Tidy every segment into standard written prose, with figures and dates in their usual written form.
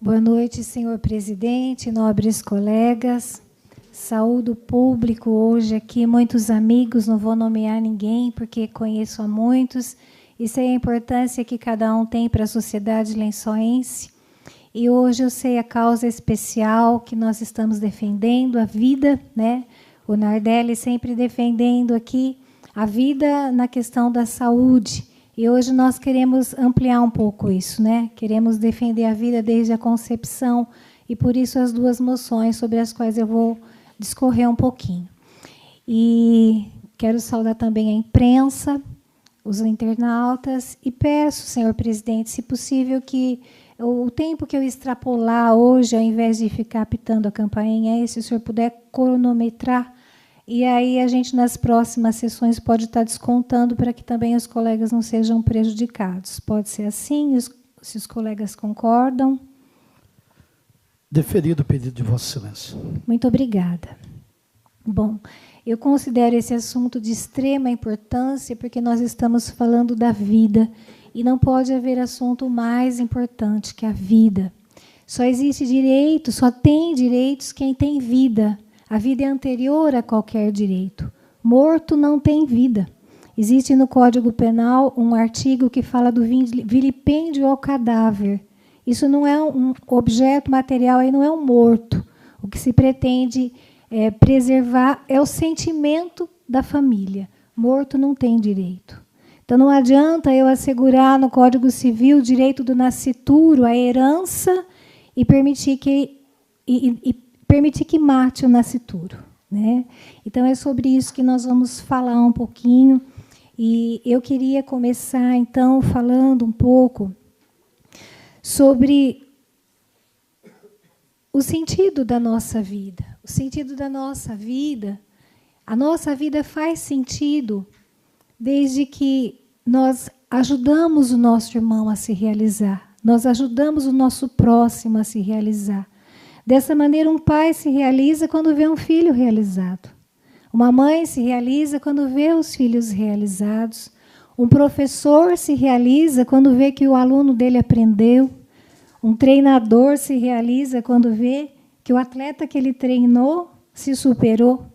Boa noite, senhor presidente, nobres colegas. Saúdo o público hoje aqui, muitos amigos, não vou nomear ninguém, porque conheço a muitos, e sei a importância que cada um tem para a sociedade lençoense. E hoje eu sei a causa especial que nós estamos defendendo, a vida, né? O Nardelli sempre defendendo aqui a vida na questão da saúde. E hoje nós queremos ampliar um pouco isso, né? Queremos defender a vida desde a concepção, e por isso as duas moções sobre as quais eu vou discorrer um pouquinho. E quero saudar também a imprensa, os internautas, e peço, senhor presidente, se possível, que o tempo que eu extrapolar hoje, ao invés de ficar apitando a campainha, se o senhor puder cronometrar, e aí a gente, nas próximas sessões, pode estar descontando para que também os colegas não sejam prejudicados. Pode ser assim, se os colegas concordam? Deferido o pedido de Vossa Excelência. Muito obrigada. Bom, eu considero esse assunto de extrema importância, porque nós estamos falando da vida, e não pode haver assunto mais importante que a vida. Só existe direito, só tem direitos quem tem vida. A vida é anterior a qualquer direito. Morto não tem vida. Existe no Código Penal um artigo que fala do vilipêndio ao cadáver. Isso não é um objeto material, aí não é um morto. O que se pretende preservar é o sentimento da família. Morto não tem direito. Então, não adianta eu assegurar no Código Civil o direito do nascituro, a herança, e permitir que mate o nascituro, né? Então, é sobre isso que nós vamos falar um pouquinho. E eu queria começar, então, falando um pouco sobre o sentido da nossa vida. O sentido da nossa vida, a nossa vida faz sentido desde que nós ajudamos o nosso irmão a se realizar, nós ajudamos o nosso próximo a se realizar. Dessa maneira, um pai se realiza quando vê um filho realizado. Uma mãe se realiza quando vê os filhos realizados. Um professor se realiza quando vê que o aluno dele aprendeu. Um treinador se realiza quando vê que o atleta que ele treinou se superou.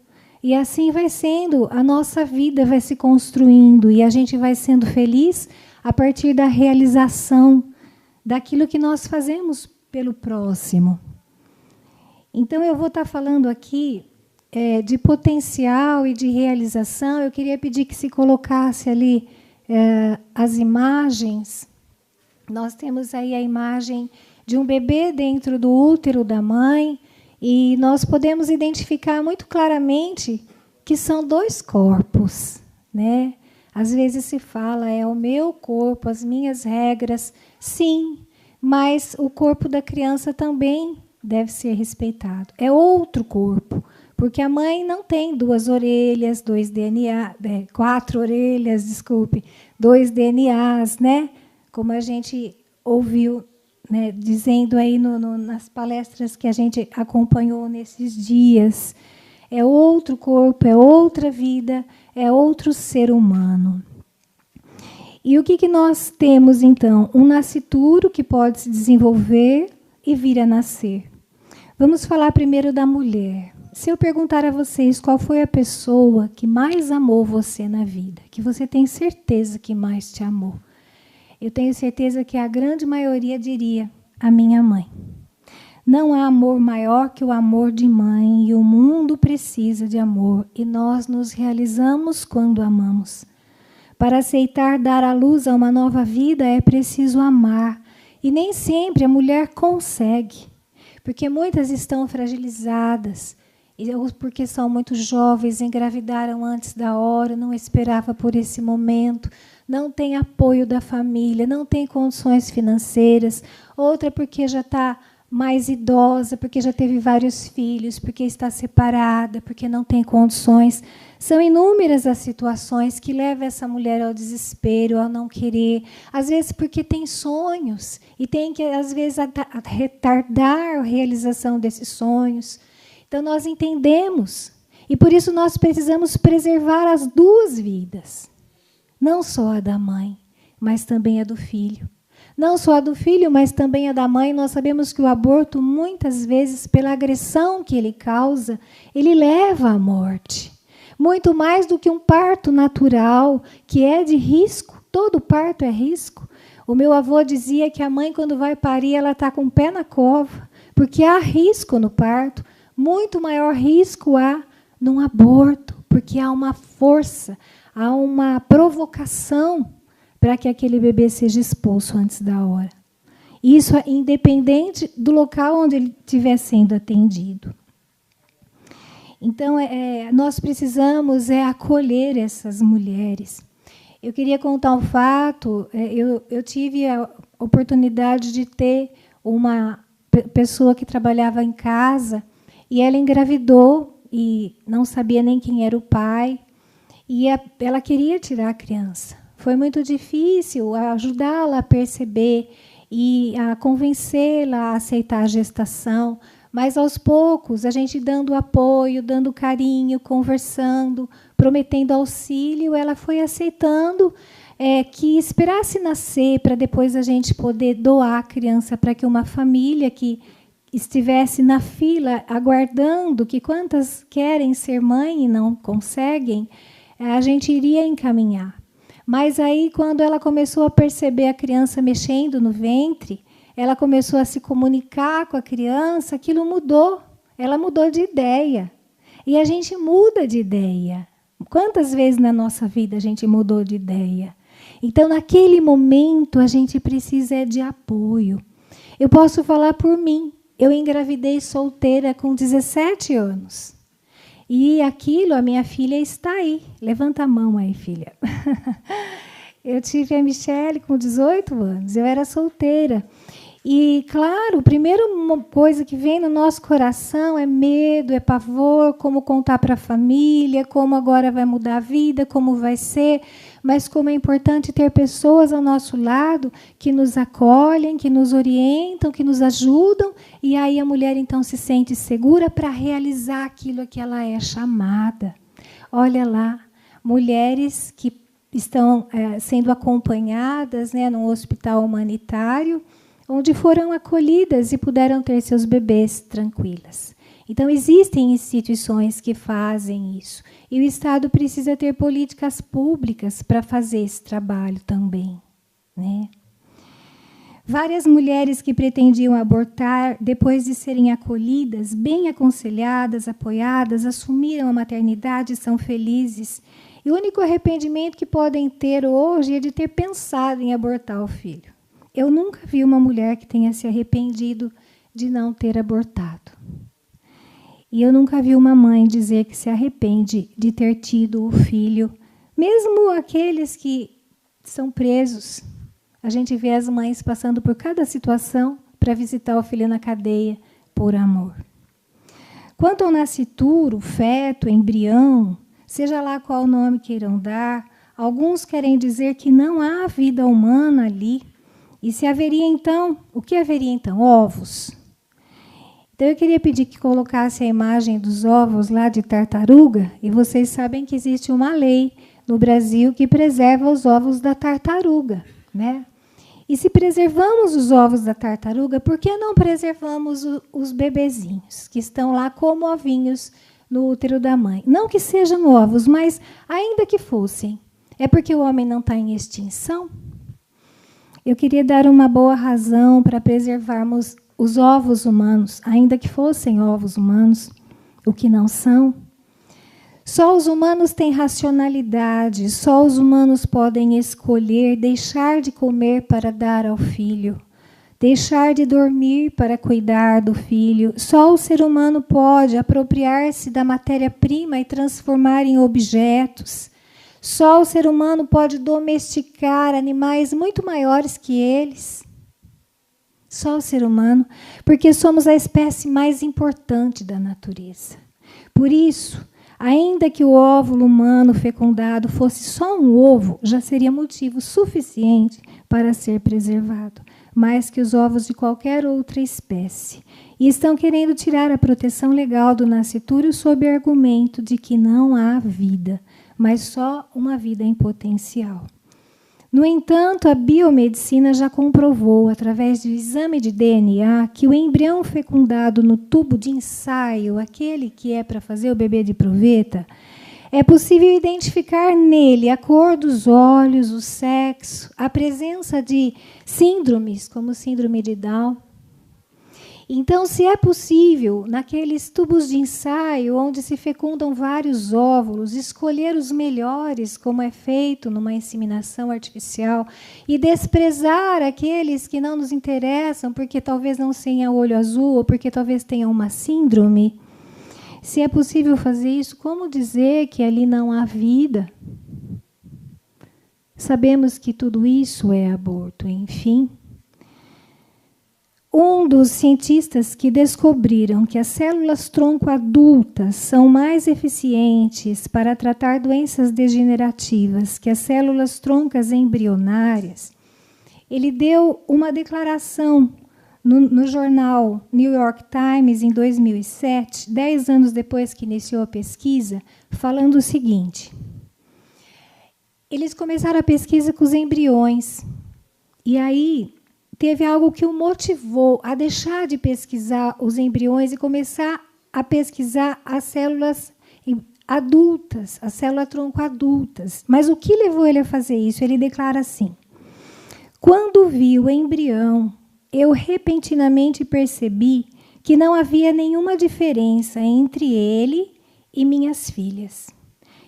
E assim vai sendo, a nossa vida vai se construindo, e a gente vai sendo feliz a partir da realização daquilo que nós fazemos pelo próximo. Então, eu vou estar falando aqui de potencial e de realização. Eu queria pedir que se colocasse ali as imagens. Nós temos aí a imagem de um bebê dentro do útero da mãe, e nós podemos identificar muito claramente que são dois corpos, né? Às vezes se fala, é o meu corpo, as minhas regras. Sim, mas o corpo da criança também deve ser respeitado. É outro corpo, porque a mãe não tem 2 orelhas, 2 DNA, 4 orelhas, desculpe, 2 DNAs, né? Como a gente ouviu, né, dizendo aí nas palestras que a gente acompanhou nesses dias. É outro corpo, é outra vida, é outro ser humano. E o que nós temos, então? Um nascituro que pode se desenvolver e vir a nascer. Vamos falar primeiro da mulher. Se eu perguntar a vocês qual foi a pessoa que mais amou você na vida, que você tem certeza que mais te amou, eu tenho certeza que a grande maioria diria: a minha mãe. Não há amor maior que o amor de mãe, e o mundo precisa de amor, e nós nos realizamos quando amamos. Para aceitar dar à luz a uma nova vida é preciso amar, e nem sempre a mulher consegue, porque muitas estão fragilizadas, ou porque são muito jovens, engravidaram antes da hora, não esperava por esse momento, não tem apoio da família, não tem condições financeiras, outra porque já está mais idosa, porque já teve vários filhos, porque está separada, porque não tem condições. São inúmeras as situações que levam essa mulher ao desespero, ao não querer. Às vezes porque tem sonhos e tem que, às vezes, retardar a realização desses sonhos. Então, nós entendemos. E, por isso, nós precisamos preservar as 2 vidas. Não só a da mãe, mas também a do filho. Não só a do filho, mas também a da mãe. Nós sabemos que o aborto, muitas vezes, pela agressão que ele causa, ele leva à morte. Muito mais do que um parto natural, que é de risco. Todo parto é risco. O meu avô dizia que a mãe, quando vai parir, ela está com o pé na cova, porque há risco no parto. Muito maior risco há num aborto, porque há uma força, há uma provocação para que aquele bebê seja expulso antes da hora. Isso é independente do local onde ele estiver sendo atendido. Então, nós precisamos acolher essas mulheres. Eu queria contar um fato. Eu tive a oportunidade de ter uma pessoa que trabalhava em casa e ela engravidou e não sabia nem quem era o pai. E ela queria tirar a criança. Foi muito difícil ajudá-la a perceber e a convencê-la a aceitar a gestação. Mas, aos poucos, a gente dando apoio, dando carinho, conversando, prometendo auxílio, ela foi aceitando que esperasse nascer para depois a gente poder doar a criança para que uma família que estivesse na fila aguardando, que quantas querem ser mãe e não conseguem, a gente iria encaminhar. Mas aí, quando ela começou a perceber a criança mexendo no ventre, ela começou a se comunicar com a criança, aquilo mudou. Ela mudou de ideia. E a gente muda de ideia. Quantas vezes na nossa vida a gente mudou de ideia? Então, naquele momento, a gente precisa de apoio. Eu posso falar por mim. Eu engravidei solteira com 17 anos. E aquilo, a minha filha está aí. Levanta a mão aí, filha. Eu tive a Michele com 18 anos. Eu era solteira. E, claro, a primeira coisa que vem no nosso coração é medo, é pavor, como contar para a família, como agora vai mudar a vida, como vai ser. Mas como é importante ter pessoas ao nosso lado que nos acolhem, que nos orientam, que nos ajudam. E aí a mulher, então, se sente segura para realizar aquilo a que ela é chamada. Olha lá, mulheres que estão sendo acompanhadas, né, num hospital humanitário, onde foram acolhidas e puderam ter seus bebês tranquilas. Então, existem instituições que fazem isso. E o Estado precisa ter políticas públicas para fazer esse trabalho também, né? Várias mulheres que pretendiam abortar, depois de serem acolhidas, bem aconselhadas, apoiadas, assumiram a maternidade e são felizes. E o único arrependimento que podem ter hoje é de ter pensado em abortar o filho. Eu nunca vi uma mulher que tenha se arrependido de não ter abortado. E eu nunca vi uma mãe dizer que se arrepende de ter tido o filho, mesmo aqueles que são presos. A gente vê as mães passando por cada situação para visitar o filho na cadeia por amor. Quanto ao nascituro, feto, embrião, seja lá qual nome queiram dar, alguns querem dizer que não há vida humana ali. E se haveria, então, o que haveria, então? Ovos. Então, eu queria pedir que colocasse a imagem dos ovos lá de tartaruga, e vocês sabem que existe uma lei no Brasil que preserva os ovos da tartaruga, né? E se preservamos os ovos da tartaruga, por que não preservamos os bebezinhos, que estão lá como ovinhos no útero da mãe? Não que sejam ovos, mas ainda que fossem. É porque o homem não está em extinção? Eu queria dar uma boa razão para preservarmos os ovos humanos, ainda que fossem ovos humanos, o que não são. Só os humanos têm racionalidade, só os humanos podem escolher deixar de comer para dar ao filho, deixar de dormir para cuidar do filho. Só o ser humano pode apropriar-se da matéria-prima e transformar em objetos. Só o ser humano pode domesticar animais muito maiores que eles. Só o ser humano, porque somos a espécie mais importante da natureza. Por isso, ainda que o óvulo humano fecundado fosse só um ovo, já seria motivo suficiente para ser preservado, mais que os ovos de qualquer outra espécie. E estão querendo tirar a proteção legal do nascituro sob o argumento de que não há vida, mas só uma vida em potencial. No entanto, a biomedicina já comprovou, através do exame de DNA, que o embrião fecundado no tubo de ensaio, aquele que é para fazer o bebê de proveta, é possível identificar nele a cor dos olhos, o sexo, a presença de síndromes, como síndrome de Down. Então, se é possível, naqueles tubos de ensaio, onde se fecundam vários óvulos, escolher os melhores, como é feito numa inseminação artificial, e desprezar aqueles que não nos interessam, porque talvez não tenham olho azul, ou porque talvez tenham uma síndrome, se é possível fazer isso, como dizer que ali não há vida? Sabemos que tudo isso é aborto, enfim. Um dos cientistas que descobriram que as células-tronco adultas são mais eficientes para tratar doenças degenerativas que as células-troncas embrionárias, ele deu uma declaração no jornal New York Times, em 2007, 10 anos depois que iniciou a pesquisa, falando o seguinte. Eles começaram a pesquisa com os embriões. E aí teve algo que o motivou a deixar de pesquisar os embriões e começar a pesquisar as células adultas, as células-tronco adultas. Mas o que levou ele a fazer isso? Ele declara assim: quando vi o embrião, eu repentinamente percebi que não havia nenhuma diferença entre ele e minhas filhas.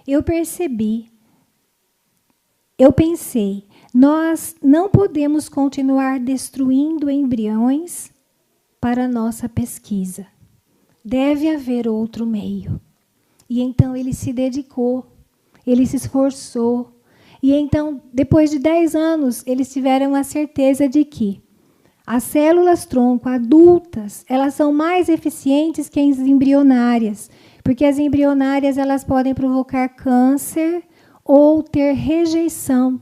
Eu pensei, nós não podemos continuar destruindo embriões para nossa pesquisa. Deve haver outro meio. E então ele se dedicou, ele se esforçou. E então, depois de 10 anos, eles tiveram a certeza de que as células-tronco adultas, elas são mais eficientes que as embrionárias, porque as embrionárias elas podem provocar câncer ou ter rejeição.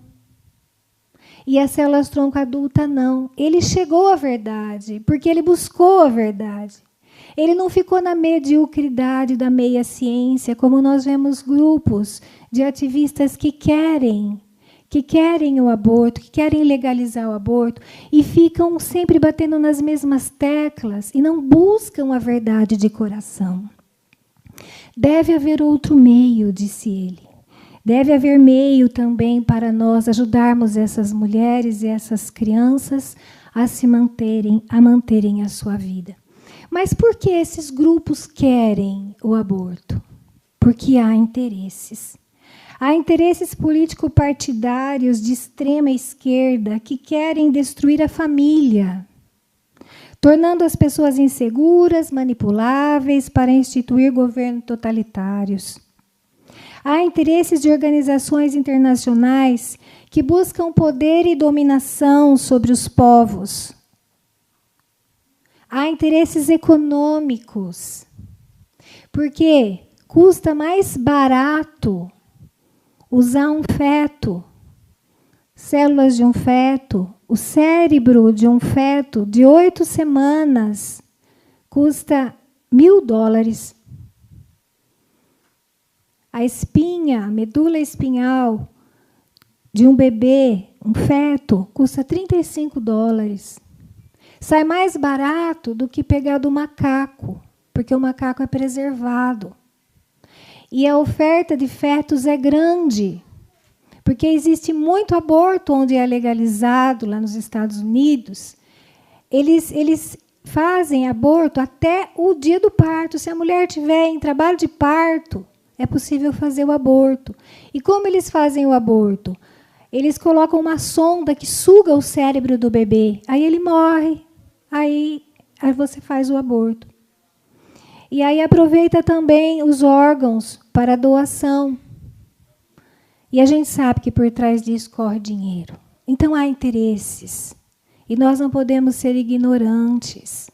E as células-tronco adulta não. Ele chegou à verdade, porque ele buscou a verdade. Ele não ficou na mediocridade da meia-ciência, como nós vemos grupos de ativistas que querem o aborto, que querem legalizar o aborto, e ficam sempre batendo nas mesmas teclas e não buscam a verdade de coração. Deve haver outro meio, disse ele. Deve haver meio também para nós ajudarmos essas mulheres e essas crianças a manterem a sua vida. Mas por que esses grupos querem o aborto? Porque há interesses. Há interesses político-partidários de extrema esquerda que querem destruir a família, tornando as pessoas inseguras, manipuláveis para instituir governos totalitários. Há interesses de organizações internacionais que buscam poder e dominação sobre os povos. Há interesses econômicos, porque custa mais barato usar um feto, células de um feto, o cérebro de um feto de 8 semanas custa $1.000. A espinha, a medula espinhal de um bebê, um feto, custa $35. Sai mais barato do que pegar do macaco, porque o macaco é preservado. E a oferta de fetos é grande, porque existe muito aborto onde é legalizado, lá nos Estados Unidos. Eles fazem aborto até o dia do parto. Se a mulher estiver em trabalho de parto, é possível fazer o aborto. E como eles fazem o aborto? Eles colocam uma sonda que suga o cérebro do bebê. Aí ele morre. Aí você faz o aborto. E aí aproveita também os órgãos para doação. E a gente sabe que por trás disso corre dinheiro. Então há interesses. E nós não podemos ser ignorantes.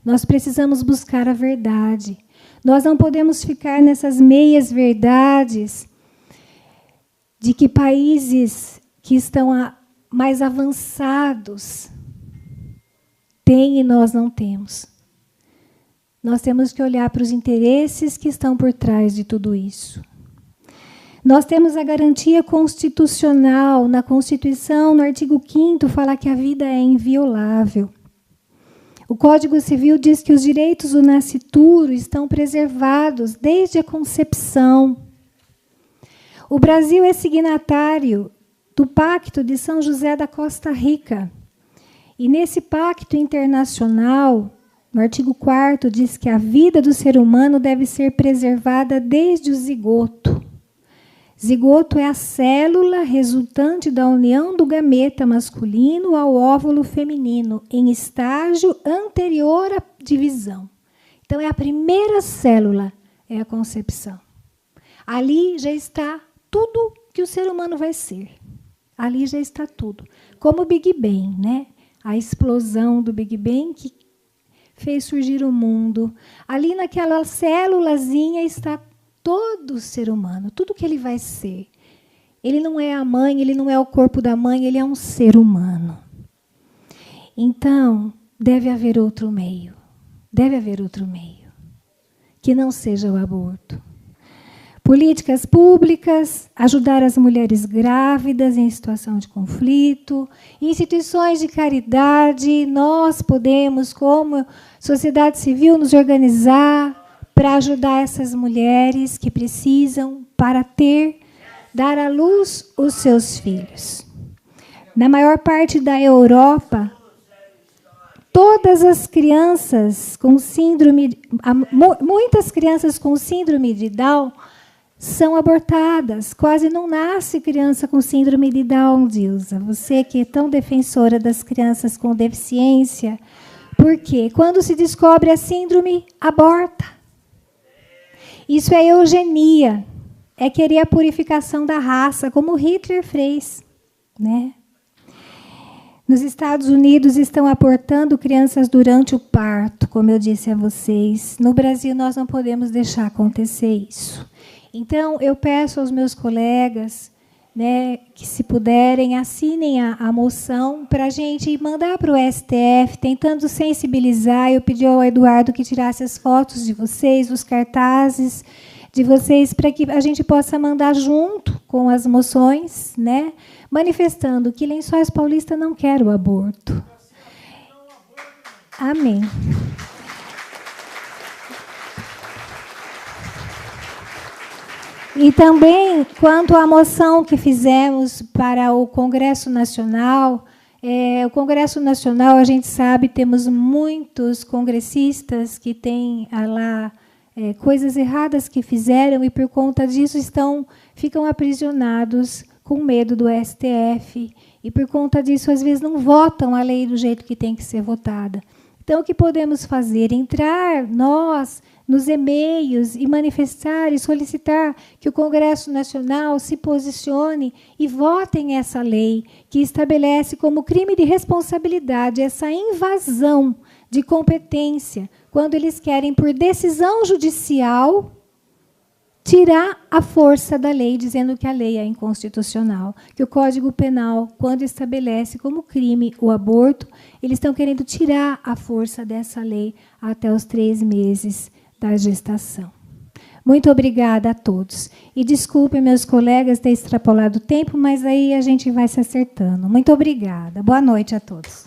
Nós precisamos buscar a verdade. Nós não podemos ficar nessas meias verdades de que países que estão mais avançados têm e nós não temos. Nós temos que olhar para os interesses que estão por trás de tudo isso. Nós temos a garantia constitucional. Na Constituição, no artigo 5º, fala que a vida é inviolável. O Código Civil diz que os direitos do nascituro estão preservados desde a concepção. O Brasil é signatário do Pacto de São José da Costa Rica. E nesse pacto internacional, no artigo 4º, diz que a vida do ser humano deve ser preservada desde o zigoto. Zigoto é a célula resultante da união do gameta masculino ao óvulo feminino, em estágio anterior à divisão. Então, é a primeira célula, é a concepção. Ali já está tudo que o ser humano vai ser. Ali já está tudo. Como o Big Bang, né? A explosão do Big Bang que fez surgir o mundo. Ali naquela célulazinha está todo o ser humano, tudo que ele vai ser. Ele não é a mãe, ele não é o corpo da mãe, ele é um ser humano. Então, deve haver outro meio. Deve haver outro meio. Que não seja o aborto. Políticas públicas, ajudar as mulheres grávidas em situação de conflito, instituições de caridade, nós podemos, como sociedade civil, nos organizar para ajudar essas mulheres que precisam para dar à luz os seus filhos. Na maior parte da Europa, todas as crianças com síndrome, muitas crianças com síndrome de Down são abortadas. Quase não nasce criança com síndrome de Down, Dilsa. Você que é tão defensora das crianças com deficiência, por quê? Quando se descobre a síndrome, aborta. Isso é eugenia. É querer a purificação da raça, como Hitler fez, né? Nos Estados Unidos estão abortando crianças durante o parto, como eu disse a vocês. No Brasil, nós não podemos deixar acontecer isso. Então, eu peço aos meus colegas, né, que, se puderem, assinem a moção para a gente mandar para o STF, tentando sensibilizar. Eu pedi ao Eduardo que tirasse as fotos de vocês, os cartazes de vocês, para que a gente possa mandar junto com as moções, né, manifestando que Lençóis Paulista não quer o aborto. Amém. E também, quanto à moção que fizemos para o Congresso Nacional, o Congresso Nacional, a gente sabe, temos muitos congressistas que têm lá coisas erradas que fizeram e, por conta disso, ficam aprisionados com medo do STF. E, por conta disso, às vezes, não votam a lei do jeito que tem que ser votada. Então, o que podemos fazer? Entrar, nós, nos e-mails e manifestar e solicitar que o Congresso Nacional se posicione e votem essa lei que estabelece como crime de responsabilidade essa invasão de competência, quando eles querem, por decisão judicial, tirar a força da lei, dizendo que a lei é inconstitucional, que o Código Penal, quando estabelece como crime o aborto, eles estão querendo tirar a força dessa lei até os 3 meses da gestação. Muito obrigada a todos. E desculpem, meus colegas, ter extrapolado o tempo, mas aí a gente vai se acertando. Muito obrigada. Boa noite a todos.